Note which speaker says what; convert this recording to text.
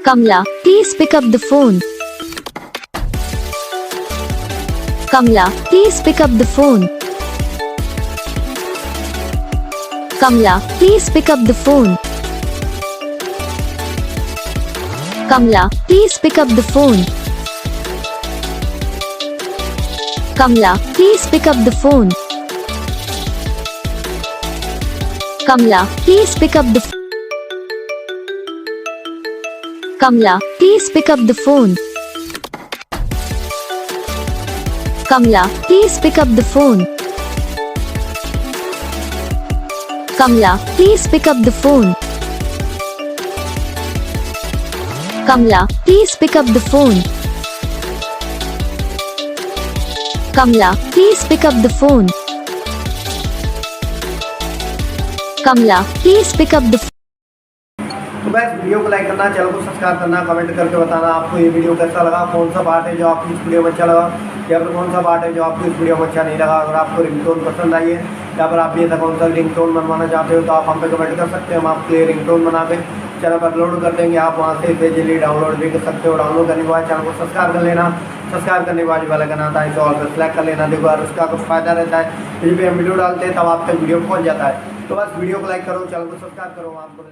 Speaker 1: Kamla, please pick up the phone. Kamla, please pick up the phone. Kamla, please pick up the phone. Kamla, please pick up the phone. Kamla, please pick up the phone. Kamla, please pick up the Kamla, please pick up the phone. Kamla, please pick up the phone. Kamla, please pick up the phone. Kamla, please pick up the phone. Kamla, please pick up the phone. Kamla, please pick up the phone.
Speaker 2: तो बस video को like करना, channel को subscribe करना, comment करके बताना आपको ये वीडियो कैसा लगा, कौन सा पार्ट है जो आपको इस वीडियो में अच्छा लगा या फिर कौन सा पार्ट है जो आपको इस वीडियो में अच्छा नहीं लगा। अगर आपको रिंगटोन पसंद आई है या फिर आप ये था कौन सा रिंगटोन बनवाना चाहते हो तो आप हम पे कमेंट कर सकते हैं। हम आपके लिए रिंगटोन बना के चैनल पर अपलोड कर देंगे। आप वहाँ से इसे जल्दी डाउनलोड भी कर सकते हो। डाउनलोड करने के बाद चैनल को सब्सक्राइब कर लेना। सब्सक्राइब करने के बाद वाला करना आता है तो ऑल पर सेलेक्ट कर लेना। देखो यार उसका कुछ फ़ायदा रहता है, जब भी हम वीडियो डालते हैं तब आप तक वीडियो पहुँच जाता है। तो बस वीडियो को लाइक करो, चैनल को सब्सक्राइब करो, आपको